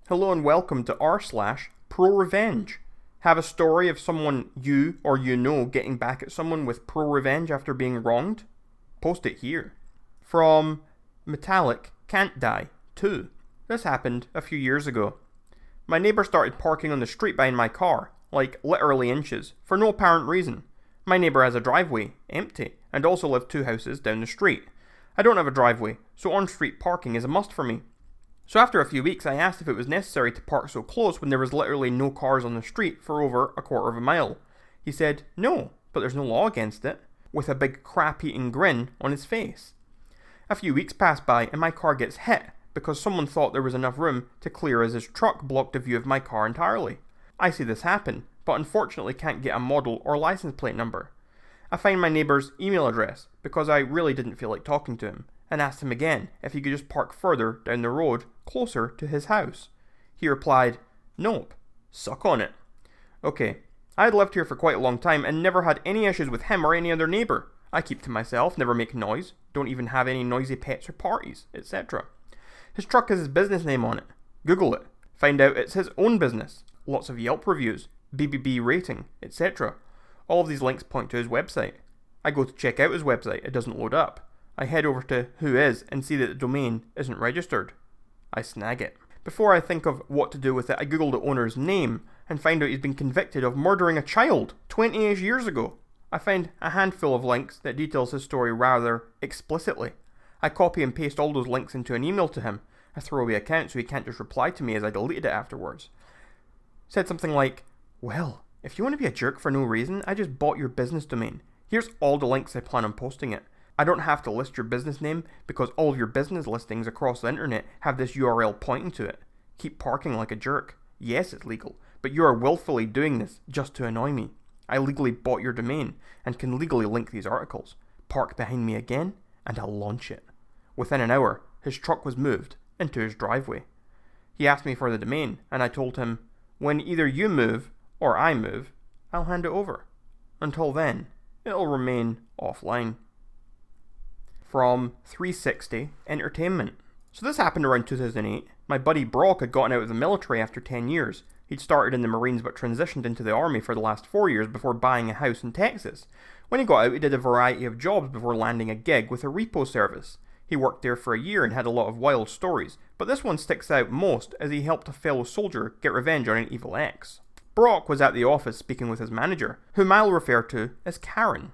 Hello and welcome to r/Prorevenge. Have a story of someone you or you know getting back at someone with pro-revenge after being wronged? Post it here. From Metallic Can't Die 2. This happened a few years ago. My neighbour started parking on the street behind my car, like literally inches, for no apparent reason. My neighbour has a driveway, empty, and also live 2 houses down the street. I don't have a driveway, so on-street parking is a must for me. So after a few weeks I asked if it was necessary to park so close when there was literally no cars on the street for over a quarter of a mile. He said, no, but there's no law against it, with a big crap-eating grin on his face. A few weeks pass by and my car gets hit because someone thought there was enough room to clear as his truck blocked a view of my car entirely. I see this happen, but unfortunately can't get a model or license plate number. I find my neighbour's email address because I really didn't feel like talking to him, and asked him again if he could just park further down the road, closer to his house. He replied, nope, suck on it. Okay, I had lived here for quite a long time and never had any issues with him or any other neighbour. I keep to myself, never make noise, don't even have any noisy pets or parties, etc. His truck has his business name on it. Google it. Find out it's his own business. Lots of Yelp reviews, BBB rating, etc. All of these links point to his website. I go to check out his website, it doesn't load up. I head over to Whois and see that the domain isn't registered. I snag it. Before I think of what to do with it, I google the owner's name and find out he's been convicted of murdering a child 28 years ago. I find a handful of links that details his story rather explicitly. I copy and paste all those links into an email to him, a throwaway account so he can't just reply to me as I deleted it afterwards. Said something like, well, if you want to be a jerk for no reason, I just bought your business domain. Here's all the links I plan on posting it. I don't have to list your business name because all of your business listings across the internet have this URL pointing to it. Keep parking like a jerk. Yes, it's legal, but you are willfully doing this just to annoy me. I legally bought your domain and can legally link these articles. Park behind me again and I'll launch it. Within an hour, his truck was moved into his driveway. He asked me for the domain and I told him, when either you move or I move, I'll hand it over. Until then, it'll remain offline. From 360 Entertainment. So this happened around 2008. My buddy Brock had gotten out of the military after 10 years. He'd started in the Marines but transitioned into the army for the last 4 years before buying a house in Texas. When he got out, he did a variety of jobs before landing a gig with a repo service. He worked there for a year and had a lot of wild stories, but this one sticks out most as he helped a fellow soldier get revenge on an evil ex. Brock was at the office speaking with his manager, whom I'll refer to as Karen.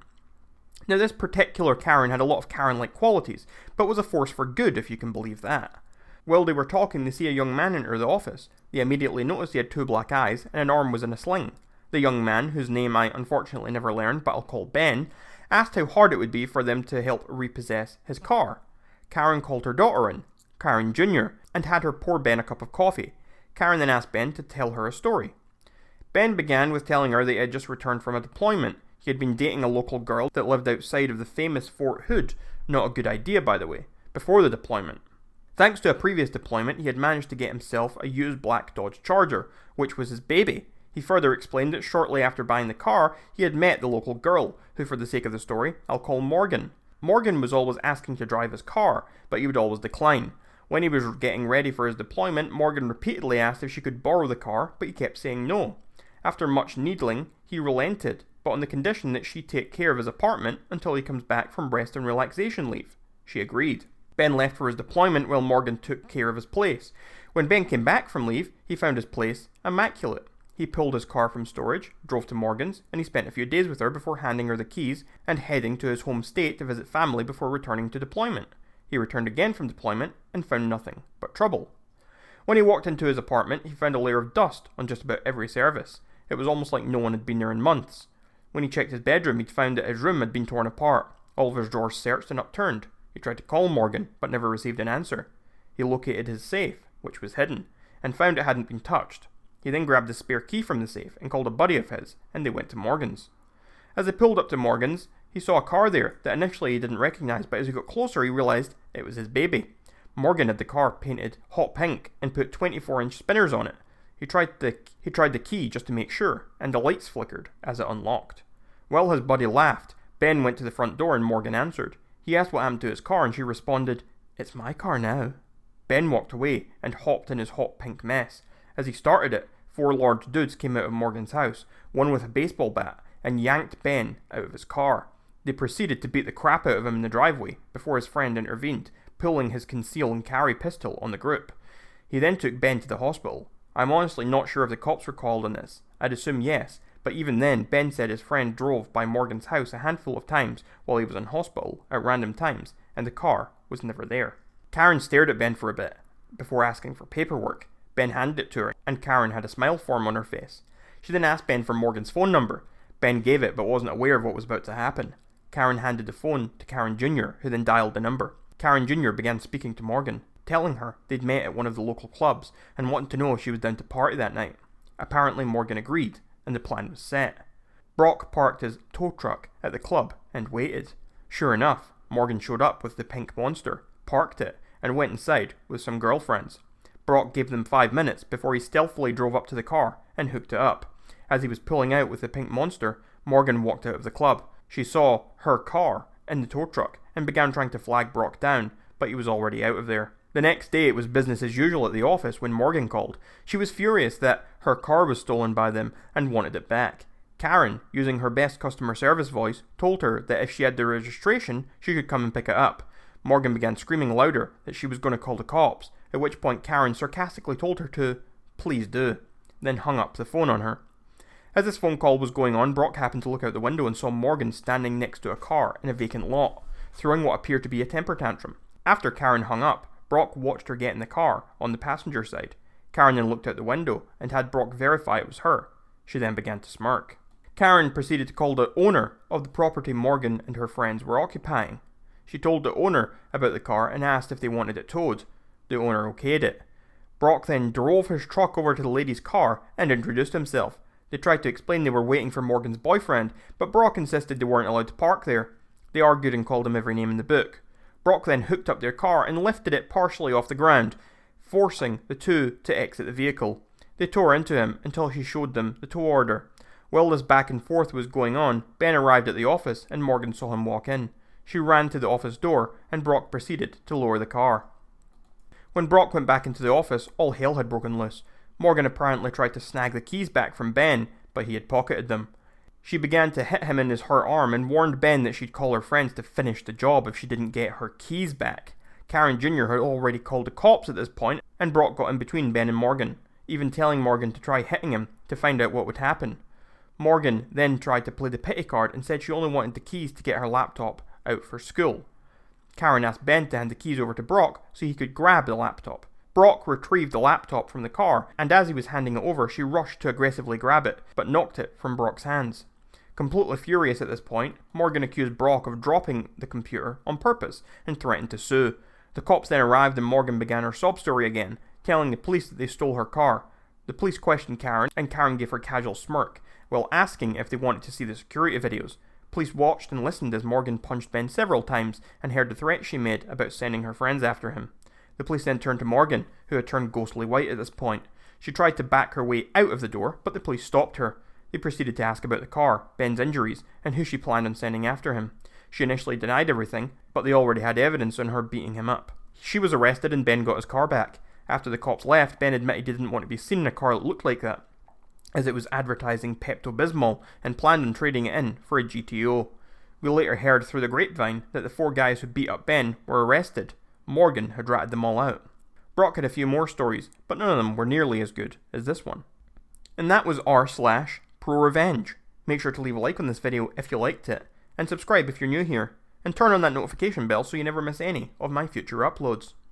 Now this particular Karen had a lot of Karen-like qualities, but was a force for good if you can believe that. While they were talking, they see a young man enter the office. They immediately noticed he had 2 black eyes and an arm was in a sling. The young man, whose name I unfortunately never learned but I'll call Ben, asked how hard it would be for them to help repossess his car. Karen called her daughter in, Karen Jr., and had her pour Ben a cup of coffee. Karen then asked Ben to tell her a story. Ben began with telling her that he had just returned from a deployment. He had been dating a local girl that lived outside of the famous Fort Hood, not a good idea by the way, before the deployment. Thanks to a previous deployment, he had managed to get himself a used black Dodge Charger, which was his baby. He further explained that shortly after buying the car, he had met the local girl, who for the sake of the story, I'll call Morgan. Morgan was always asking to drive his car, but he would always decline. When he was getting ready for his deployment, Morgan repeatedly asked if she could borrow the car, but he kept saying no. After much needling, he relented, but on the condition that she take care of his apartment until he comes back from rest and relaxation leave. She agreed. Ben left for his deployment while Morgan took care of his place. When Ben came back from leave, he found his place immaculate. He pulled his car from storage, drove to Morgan's, and he spent a few days with her before handing her the keys and heading to his home state to visit family before returning to deployment. He returned again from deployment and found nothing but trouble. When he walked into his apartment, he found a layer of dust on just about every surface. It was almost like no one had been there in months. When he checked his bedroom, he'd found that his room had been torn apart. All of his drawers searched and upturned. He tried to call Morgan, but never received an answer. He located his safe, which was hidden, and found it hadn't been touched. He then grabbed the spare key from the safe and called a buddy of his, and they went to Morgan's. As they pulled up to Morgan's, he saw a car there that initially he didn't recognize, but as he got closer he realized it was his baby. Morgan had the car painted hot pink and put 24-inch spinners on it. He tried the key just to make sure, and the lights flickered as it unlocked. While his buddy laughed, Ben went to the front door and Morgan answered. He asked what happened to his car and she responded, "It's my car now." Ben walked away and hopped in his hot pink mess. As he started it, 4 large dudes came out of Morgan's house, one with a baseball bat, and yanked Ben out of his car. They proceeded to beat the crap out of him in the driveway before his friend intervened, pulling his conceal and carry pistol on the group. He then took Ben to the hospital. I'm honestly not sure if the cops were called on this. I'd assume yes, but even then, Ben said his friend drove by Morgan's house a handful of times while he was in hospital at random times, and the car was never there. Karen stared at Ben for a bit, before asking for paperwork. Ben handed it to her, and Karen had a smile form on her face. She then asked Ben for Morgan's phone number. Ben gave it, but wasn't aware of what was about to happen. Karen handed the phone to Karen Jr., who then dialed the number. Karen Jr. began speaking to Morgan, telling her they'd met at one of the local clubs, and wanted to know if she was down to party that night. Apparently Morgan agreed, and the plan was set. Brock parked his tow truck at the club and waited. Sure enough, Morgan showed up with the pink monster, parked it, and went inside with some girlfriends. Brock gave them 5 minutes before he stealthily drove up to the car and hooked it up. As he was pulling out with the pink monster, Morgan walked out of the club. She saw her car in the tow truck and began trying to flag Brock down, but he was already out of there. The next day it was business as usual at the office when Morgan called. She was furious that her car was stolen by them and wanted it back. Karen, using her best customer service voice, told her that if she had the registration, she could come and pick it up. Morgan began screaming louder that she was going to call the cops, at which point Karen sarcastically told her to, "Please do," then hung up the phone on her. As this phone call was going on, Brock happened to look out the window and saw Morgan standing next to a car in a vacant lot, throwing what appeared to be a temper tantrum. After Karen hung up, Brock watched her get in the car on the passenger side. Karen then looked out the window and had Brock verify it was her. She then began to smirk. Karen proceeded to call the owner of the property Morgan and her friends were occupying. She told the owner about the car and asked if they wanted it towed. The owner okayed it. Brock then drove his truck over to the lady's car and introduced himself. They tried to explain they were waiting for Morgan's boyfriend, but Brock insisted they weren't allowed to park there. They argued and called him every name in the book. Brock then hooked up their car and lifted it partially off the ground, forcing the two to exit the vehicle. They tore into him until he showed them the tow order. While this back and forth was going on, Ben arrived at the office and Morgan saw him walk in. She ran to the office door and Brock proceeded to lower the car. When Brock went back into the office, all hell had broken loose. Morgan apparently tried to snag the keys back from Ben, but he had pocketed them. She began to hit him in his hurt arm and warned Ben that she'd call her friends to finish the job if she didn't get her keys back. Karen Jr. had already called the cops at this point, and Brock got in between Ben and Morgan, even telling Morgan to try hitting him to find out what would happen. Morgan then tried to play the pity card and said she only wanted the keys to get her laptop out for school. Karen asked Ben to hand the keys over to Brock so he could grab the laptop. Brock retrieved the laptop from the car, and as he was handing it over, she rushed to aggressively grab it, but knocked it from Brock's hands. Completely furious at this point, Morgan accused Brock of dropping the computer on purpose and threatened to sue. The cops then arrived and Morgan began her sob story again, telling the police that they stole her car. The police questioned Karen, and Karen gave her casual smirk, while asking if they wanted to see the security videos. Police watched and listened as Morgan punched Ben several times and heard the threat she made about sending her friends after him. The police then turned to Morgan, who had turned ghostly white at this point. She tried to back her way out of the door, but the police stopped her. They proceeded to ask about the car, Ben's injuries, and who she planned on sending after him. She initially denied everything, but they already had evidence on her beating him up. She was arrested and Ben got his car back. After the cops left, Ben admitted he didn't want to be seen in a car that looked like that, as it was advertising Pepto-Bismol and planned on trading it in for a GTO. We later heard through the grapevine that the 4 guys who beat up Ben were arrested. Morgan had ratted them all out. Brock had a few more stories, but none of them were nearly as good as this one. And that was r/Prorevenge. Make sure to leave a like on this video if you liked it, and subscribe if you're new here, and turn on that notification bell so you never miss any of my future uploads.